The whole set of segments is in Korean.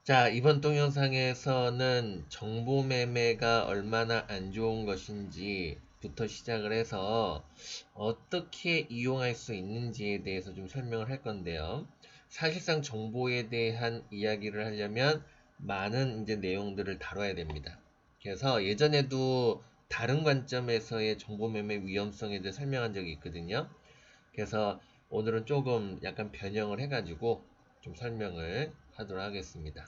자, 이번 동영상에서는 정보 매매가 얼마나 안 좋은 것인지부터 시작을 해서 어떻게 이용할 수 있는지에 대해서 좀 설명을 할 건데요. 사실상 정보에 대한 이야기를 하려면 많은 이제 내용들을 다뤄야 됩니다. 그래서 예전에도 다른 관점에서의 정보 매매 위험성에 대해 설명한 적이 있거든요. 그래서 오늘은 조금 약간 변형을 해가지고 좀 설명을 하도록 하겠습니다.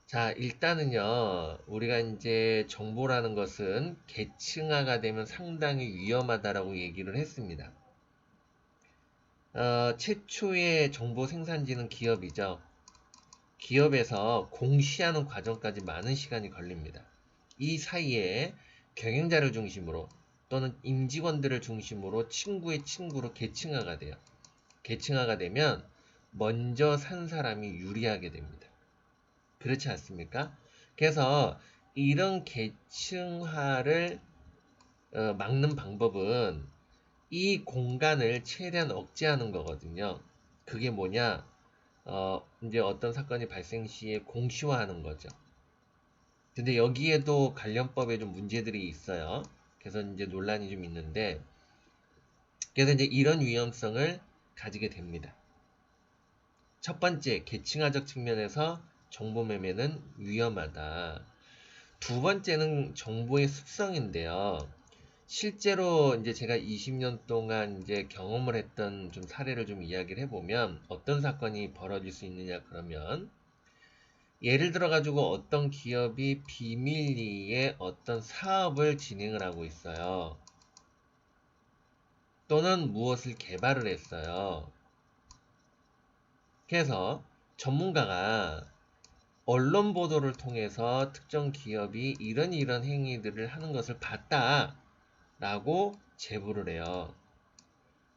자, 일단은요, 우리가 이제 정보라는 것은 계층화가 되면 상당히 위험하다라고 얘기를 했습니다. 최초의 정보 생산지는 기업이죠. 기업에서 공시하는 과정까지 많은 시간이 걸립니다. 이 사이에 경영자를 중심으로 또는 임직원들을 중심으로 친구의 친구로 계층화가 돼요. 계층화가 되면 먼저 산 사람이 유리하게 됩니다. 그렇지 않습니까? 그래서 이런 계층화를 막는 방법은 이 공간을 최대한 억제하는 거거든요. 그게 뭐냐? 이제 어떤 사건이 발생 시에 공시화하는 거죠. 근데 여기에도 관련법에 좀 문제들이 있어요. 그래서 이제 논란이 좀 있는데, 그래서 이제 이런 위험성을 가지게 됩니다. 첫 번째, 계층화적 측면에서 정보 매매는 위험하다. 두 번째는 정보의 습성인데요. 실제로 이제 제가 20년 동안 이제 경험을 했던 좀 사례를 좀 이야기를 해보면 어떤 사건이 벌어질 수 있느냐 그러면 예를 들어 가지고 어떤 기업이 비밀리에 어떤 사업을 진행을 하고 있어요. 또는 무엇을 개발을 했어요. 그래서 전문가가 언론 보도를 통해서 특정 기업이 이런 행위들을 하는 것을 봤다라고 제보를 해요.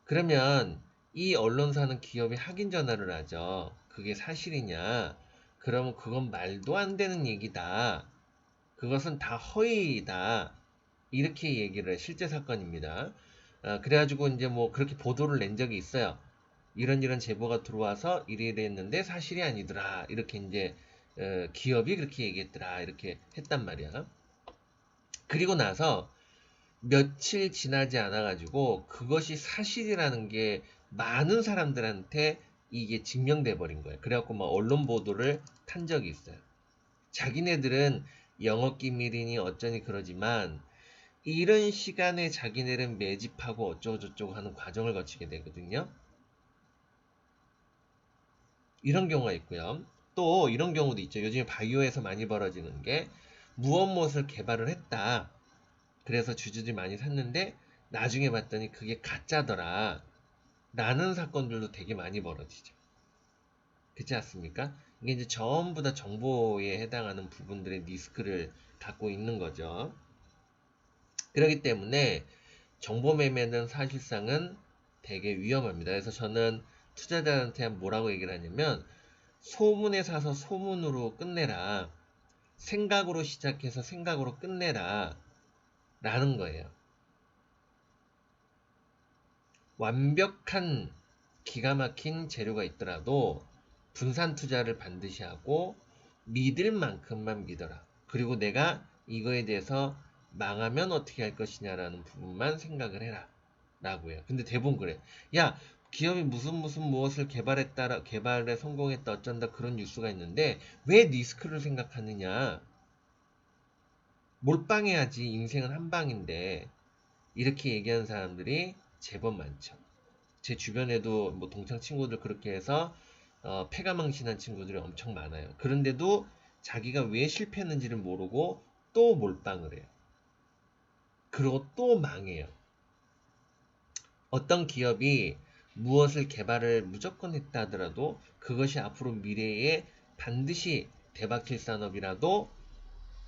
그러면 이 언론사는 기업에 확인 전화를 하죠. 그게 사실이냐? 그러면 그건 말도 안 되는 얘기다. 그것은 다 허위이다. 이렇게 얘기를 해. 실제 사건입니다. 그래가지고 이제 뭐 그렇게 보도를 낸 적이 있어요. 이런 제보가 들어와서 이래 했는데 사실이 아니더라. 이렇게 이제 기업이 그렇게 얘기했더라. 이렇게 했단 말이야. 그리고 나서 며칠 지나지 않아가지고 그것이 사실이라는 게 많은 사람들한테 이게 증명돼 버린 거예요. 그래갖고 막 언론 보도를 탄 적이 있어요. 자기네들은 영업 기밀이니 어쩌니 그러지만 이런 시간에 자기네는 매집하고 어쩌고저쩌고 하는 과정을 거치게 되거든요. 이런 경우가 있고요. 또 이런 경우도 있죠. 요즘에 바이오에서 많이 벌어지는 게 무엇을 개발을 했다. 그래서 주주들이 많이 샀는데 나중에 봤더니 그게 가짜더라. 라는 사건들도 되게 많이 벌어지죠. 그렇지 않습니까? 이게 이제 전부 다 정보에 해당하는 부분들의 리스크를 갖고 있는 거죠. 그렇기 때문에 정보 매매는 사실상은 되게 위험합니다. 그래서 저는 투자자한테 뭐라고 얘기를 하냐면 소문에 사서 소문으로 끝내라. 생각으로 시작해서 생각으로 끝내라. 라는 거예요. 완벽한 기가 막힌 재료가 있더라도 분산 투자를 반드시 하고 믿을 만큼만 믿어라. 그리고 내가 이거에 대해서 망하면 어떻게 할 것이냐라는 부분만 생각을 해라. 라고요. 근데 대부분 그래. 야, 기업이 무슨 무엇을 개발했다, 개발에 성공했다, 어쩐다 그런 뉴스가 있는데 왜 리스크를 생각하느냐? 몰빵해야지. 인생은 한 방인데. 이렇게 얘기하는 사람들이 제법 많죠. 제 주변에도 뭐 동창 친구들 그렇게 해서 패가망신한 친구들이 엄청 많아요. 그런데도 자기가 왜 실패했는지를 모르고 또 몰빵을 해요. 그리고 또 망해요. 어떤 기업이 무엇을 개발을 무조건 했다 하더라도 그것이 앞으로 미래에 반드시 대박칠 산업이라도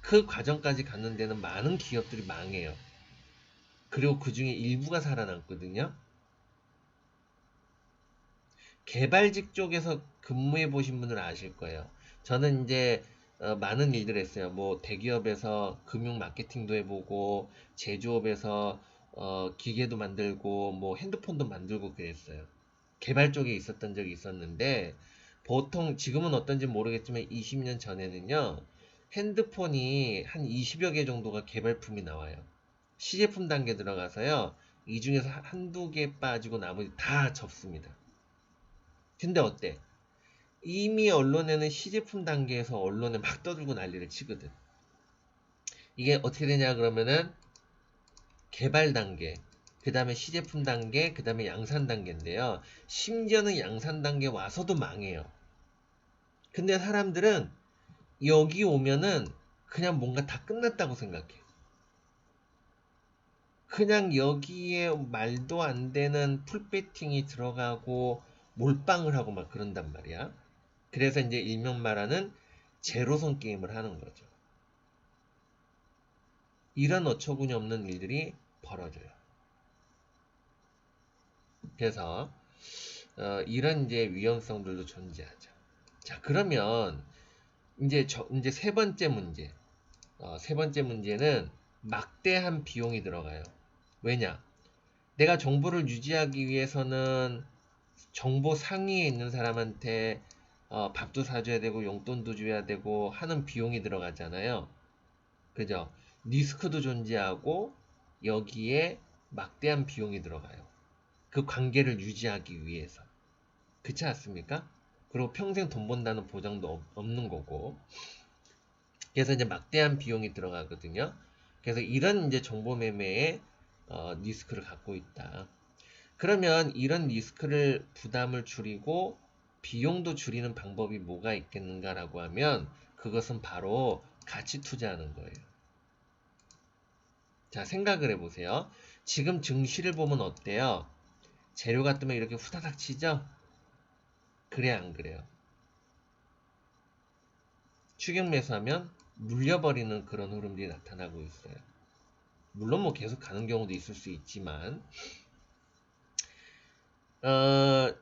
그 과정까지 갔는 데는 많은 기업들이 망해요. 그리고 그 중에 일부가 살아남거든요. 개발직 쪽에서 근무해 보신 분들은 아실 거예요. 저는 이제 많은 일들을 했어요. 뭐 대기업에서 금융 마케팅도 해보고 제조업에서 기계도 만들고 뭐 핸드폰도 만들고 그랬어요. 개발 쪽에 있었던 적이 있었는데 보통 지금은 어떤지 모르겠지만 20년 전에는요. 핸드폰이 한 20여 개 정도가 개발품이 나와요. 시제품 단계 들어가서요. 이 중에서 한두 개 빠지고 나머지 다 접습니다. 근데 어때? 이미 언론에는 시제품 단계에서 언론에 막 떠들고 난리를 치거든. 이게 어떻게 되냐 그러면은 개발 단계, 그 다음에 시제품 단계, 그 다음에 양산 단계인데요. 심지어는 양산 단계 와서도 망해요. 근데 사람들은 여기 오면은 그냥 뭔가 다 끝났다고 생각해. 그냥 여기에 말도 안 되는 풀배팅이 들어가고 몰빵을 하고 막 그런단 말이야. 그래서 이제 일명 말하는 제로섬 게임을 하는 거죠. 이런 어처구니 없는 일들이 벌어져요. 그래서 이런 이제 위험성들도 존재하죠. 자, 그러면 이제 세 번째 문제. 세 번째 문제는 막대한 비용이 들어가요. 왜냐? 내가 정보를 유지하기 위해서는 정보 상위에 있는 사람한테 밥도 사줘야 되고 용돈도 줘야 되고 하는 비용이 들어가잖아요. 그죠? 리스크도 존재하고 여기에 막대한 비용이 들어가요. 그 관계를 유지하기 위해서. 그렇지 않습니까? 그리고 평생 돈 번다는 보장도 없는 거고. 그래서 이제 막대한 비용이 들어가거든요. 그래서 이런 이제 정보 매매에 리스크를 갖고 있다. 그러면 이런 리스크를 부담을 줄이고 비용도 줄이는 방법이 뭐가 있겠는가라고 하면 그것은 바로 가치 투자하는 거예요. 자, 생각을 해보세요. 지금 증시를 보면 어때요? 재료가 뜨면 이렇게 후다닥 치죠? 그래 안 그래요? 추격 매수하면 물려버리는 그런 흐름들이 나타나고 있어요. 물론 뭐 계속 가는 경우도 있을 수 있지만 어,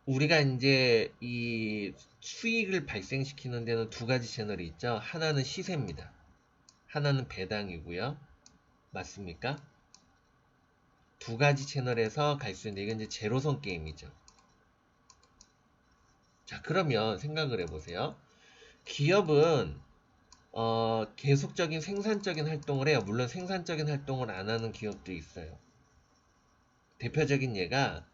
우리가 이제 이 수익을 발생시키는 데는 두 가지 채널이 있죠. 하나는 시세입니다. 하나는 배당이고요. 맞습니까? 두 가지 채널에서 갈 수 있는데 이건 이제 제로섬 게임이죠. 자, 그러면 생각을 해보세요. 기업은 계속적인 생산적인 활동을 해요. 물론 생산적인 활동을 안 하는 기업도 있어요. 대표적인 예가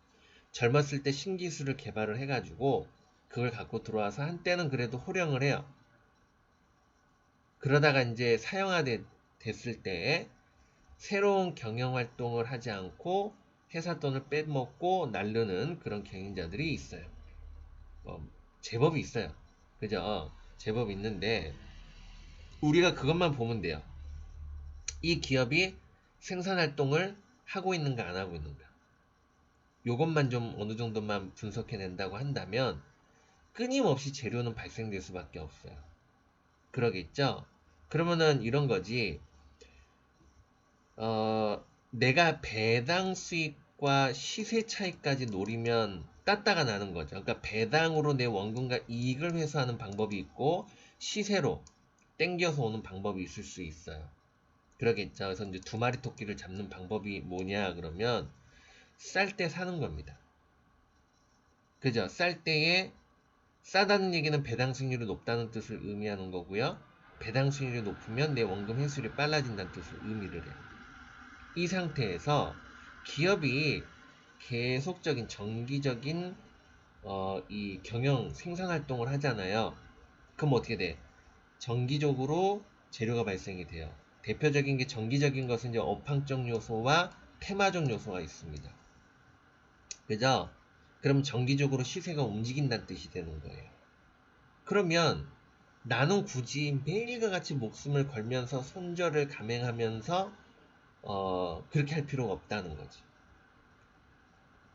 젊었을 때 신기술을 개발을 해가지고 그걸 갖고 들어와서 한때는 그래도 호령을 해요. 그러다가 이제 됐을 때 새로운 경영 활동을 하지 않고 회사 돈을 빼먹고 날르는 그런 경영자들이 있어요. 제법 있어요. 그죠? 제법 있는데 우리가 그것만 보면 돼요. 이 기업이 생산 활동을 하고 있는가 안 하고 있는가. 요것만 좀 어느 정도만 분석해낸다고 한다면 끊임없이 재료는 발생될 수밖에 없어요. 그러겠죠? 그러면은 이런 거지. 내가 배당 수익과 시세 차이까지 노리면 따따가 나는 거죠. 그러니까 배당으로 내 원금과 이익을 회수하는 방법이 있고 시세로 땡겨서 오는 방법이 있을 수 있어요. 그러겠죠. 그래서 이제 두 마리 토끼를 잡는 방법이 뭐냐 그러면 쌀 때 사는 겁니다. 그죠? 쌀 때에 싸다는 얘기는 배당 수익률이 높다는 뜻을 의미하는 거고요. 배당 수익률이 높으면 내 원금 회수율이 빨라진다는 뜻을 의미를 해요. 이 상태에서 기업이 계속적인 정기적인 이 경영 생산 활동을 하잖아요. 그럼 어떻게 돼? 정기적으로 재료가 발생이 돼요. 대표적인 게 정기적인 것은 이제 업황적 요소와 테마적 요소가 있습니다. 그죠? 그럼 정기적으로 시세가 움직인다는 뜻이 되는 거예요. 그러면 나는 굳이 매일과 같이 목숨을 걸면서 손절을 감행하면서 그렇게 할 필요가 없다는 거지.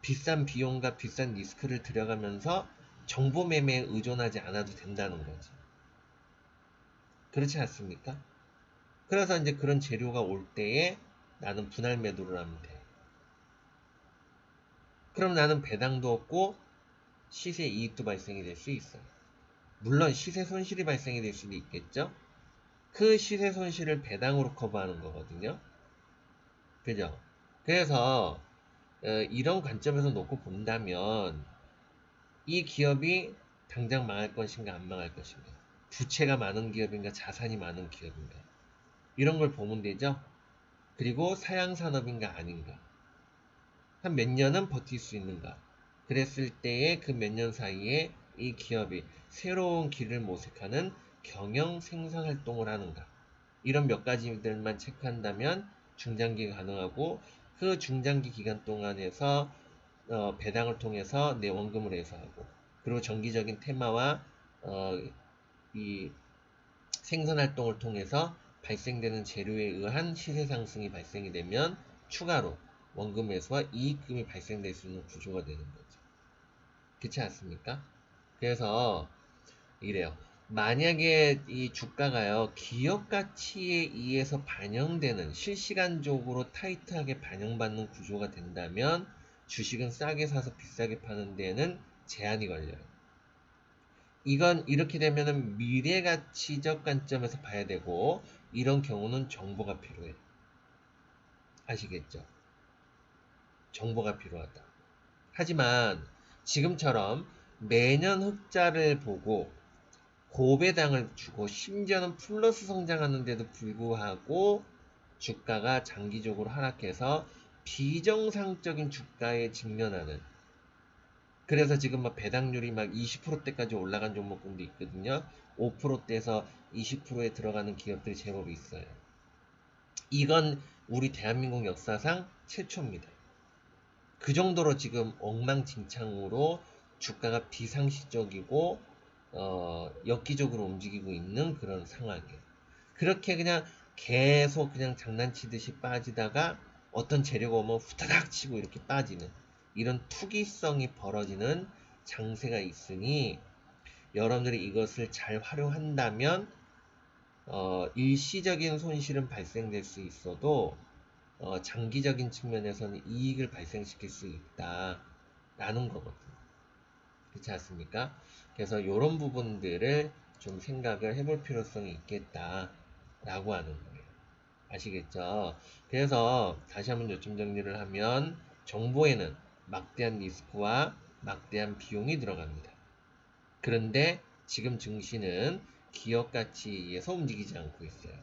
비싼 비용과 비싼 리스크를 들여가면서 정보 매매에 의존하지 않아도 된다는 거지. 그렇지 않습니까? 그래서 이제 그런 재료가 올 때에 나는 분할 매도를 하면 돼. 그럼 나는 배당도 없고 시세 이익도 발생이 될 수 있어요. 물론 시세 손실이 발생이 될 수도 있겠죠? 그 시세 손실을 배당으로 커버하는 거거든요. 그죠? 그래서 이런 관점에서 놓고 본다면 이 기업이 당장 망할 것인가 안 망할 것인가, 부채가 많은 기업인가 자산이 많은 기업인가, 이런 걸 보면 되죠. 그리고 사양산업인가 아닌가, 한 몇 년은 버틸 수 있는가, 그랬을 때에 그 몇 년 사이에 이 기업이 새로운 길을 모색하는 경영 생산 활동을 하는가, 이런 몇 가지들만 체크한다면 중장기 가능하고, 그 중장기 기간 동안에서 배당을 통해서 내 원금을 회수하고, 그리고 정기적인 테마와 이 생산 활동을 통해서 발생되는 재료에 의한 시세 상승이 발생이 되면 추가로 원금 회수와 이익금이 발생될 수 있는 구조가 되는 거죠. 그렇지 않습니까? 그래서 이래요. 만약에 이 주가가요, 기업 가치에 의해서 반영되는, 실시간적으로 타이트하게 반영받는 구조가 된다면 주식은 싸게 사서 비싸게 파는 데에는 제한이 걸려요. 이건 이렇게 되면은 미래가치적 관점에서 봐야 되고, 이런 경우는 정보가 필요해. 아시겠죠? 정보가 필요하다. 하지만 지금처럼 매년 흑자를 보고 고배당을 주고 심지어는 플러스 성장하는데도 불구하고 주가가 장기적으로 하락해서 비정상적인 주가에 직면하는, 그래서 지금 막 배당률이 막 20%대까지 올라간 종목군도 있거든요. 5%대에서 20%에 들어가는 기업들이 제법 있어요. 이건 우리 대한민국 역사상 최초입니다. 그 정도로 지금 엉망진창으로 주가가 비상시적이고 엽기적으로 움직이고 있는 그런 상황이에요. 그렇게 그냥 계속 그냥 장난치듯이 빠지다가 어떤 재료가 오면 후다닥 치고 이렇게 빠지는, 이런 투기성이 벌어지는 장세가 있으니, 여러분들이 이것을 잘 활용한다면 일시적인 손실은 발생될 수 있어도 장기적인 측면에서는 이익을 발생시킬 수 있다라는 거거든요. 그렇지 않습니까? 그래서 이런 부분들을 좀 생각을 해볼 필요성이 있겠다라고 하는 거예요. 아시겠죠? 그래서 다시 한번 요점 정리를 하면, 정보에는 막대한 리스크와 막대한 비용이 들어갑니다. 그런데 지금 증시는 기업 가치에 의해서 움직이지 않고 있어요.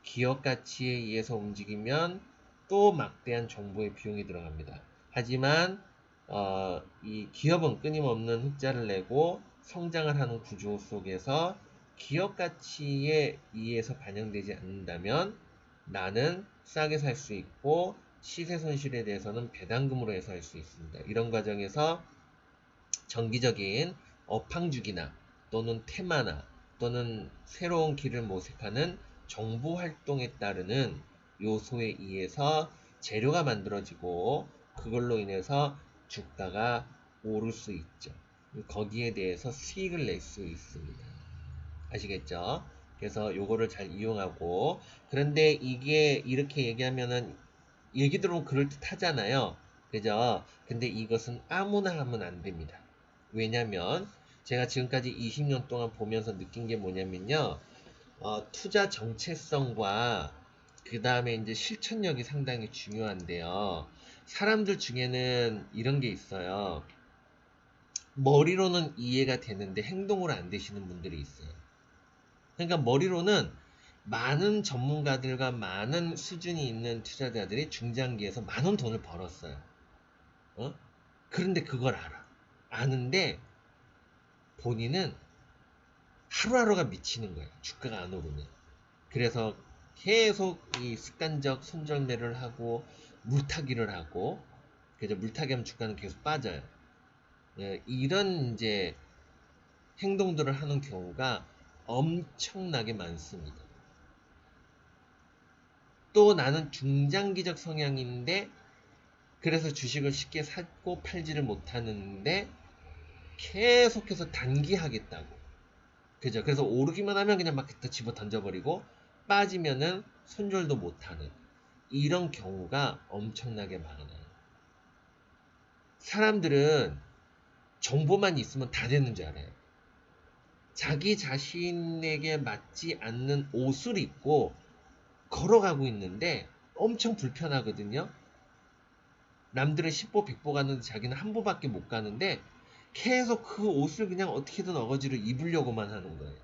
기업 가치에 의해서 움직이면 또 막대한 정보의 비용이 들어갑니다. 하지만 이 기업은 끊임없는 흑자를 내고 성장을 하는 구조 속에서 기업 가치에 의해서 반영되지 않는다면 나는 싸게 살 수 있고, 시세 손실에 대해서는 배당금으로 해서 할 수 있습니다. 이런 과정에서 정기적인 업황주기나 또는 테마나 또는 새로운 길을 모색하는 정보 활동에 따르는 요소에 의해서 재료가 만들어지고, 그걸로 인해서 주가가 오를 수 있죠. 거기에 대해서 수익을 낼 수 있습니다. 아시겠죠? 그래서 요거를 잘 이용하고, 그런데 이게 이렇게 얘기하면은 얘기 들으면 그럴듯 하잖아요. 그죠? 근데 이것은 아무나 하면 안 됩니다. 왜냐면 제가 지금까지 20년 동안 보면서 느낀 게 뭐냐면요. 투자 정체성과 그 다음에 이제 실천력이 상당히 중요한데요. 사람들 중에는 이런 게 있어요. 머리로는 이해가 되는데 행동으로 안 되시는 분들이 있어요. 그러니까 머리로는 많은 전문가들과 많은 수준이 있는 투자자들이 중장기에서 많은 돈을 벌었어요. 그런데 그걸 알아. 아는데 본인은 하루하루가 미치는 거예요. 주가가 안 오르면. 그래서 계속 이 습관적 손절매를 하고 물타기를 하고, 그래서 물타기하면 주가는 계속 빠져요. 이런 이제 행동들을 하는 경우가 엄청나게 많습니다. 또 나는 중장기적 성향인데, 그래서 주식을 쉽게 사고 팔지를 못하는데 계속해서 단기하겠다고. 그죠? 그래서 오르기만 하면 그냥 막 갖다 집어 던져버리고, 빠지면은 손절도 못하는, 이런 경우가 엄청나게 많아요. 사람들은 정보만 있으면 다 되는 줄 알아요. 자기 자신에게 맞지 않는 옷을 입고 걸어가고 있는데 엄청 불편하거든요. 남들은 10보 100보 가는데 자기는 한 보밖에 못 가는데 계속 그 옷을 그냥 어떻게든 어거지로 입으려고만 하는 거예요.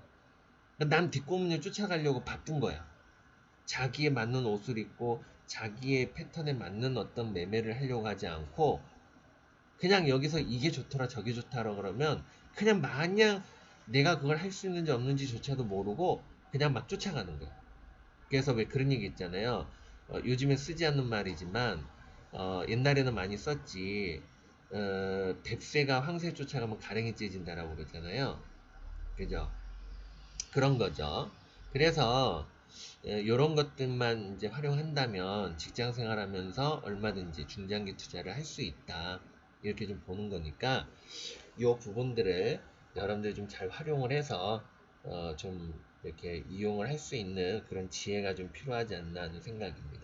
남 뒷고문을 쫓아가려고 바쁜 거야. 자기에 맞는 옷을 입고 자기의 패턴에 맞는 어떤 매매를 하려고 하지 않고 그냥 여기서 이게 좋더라 저게 좋더라 그러면 그냥 마냥 내가 그걸 할 수 있는지 없는지조차도 모르고 그냥 막 쫓아가는 거야. 그래서 왜 그런 얘기 있잖아요. 요즘에 쓰지 않는 말이지만 옛날에는 많이 썼지. 뱁새가 황새 쫓아가면 가랭이 찢어진다라고 그러잖아요. 그죠? 그런 거죠. 그래서 이런 것들만 이제 활용한다면 직장 생활하면서 얼마든지 중장기 투자를 할 수 있다. 이렇게 좀 보는 거니까 이 부분들을 여러분들이 좀 잘 활용을 해서 좀 이렇게 이용을 할 수 있는 그런 지혜가 좀 필요하지 않나 하는 생각입니다.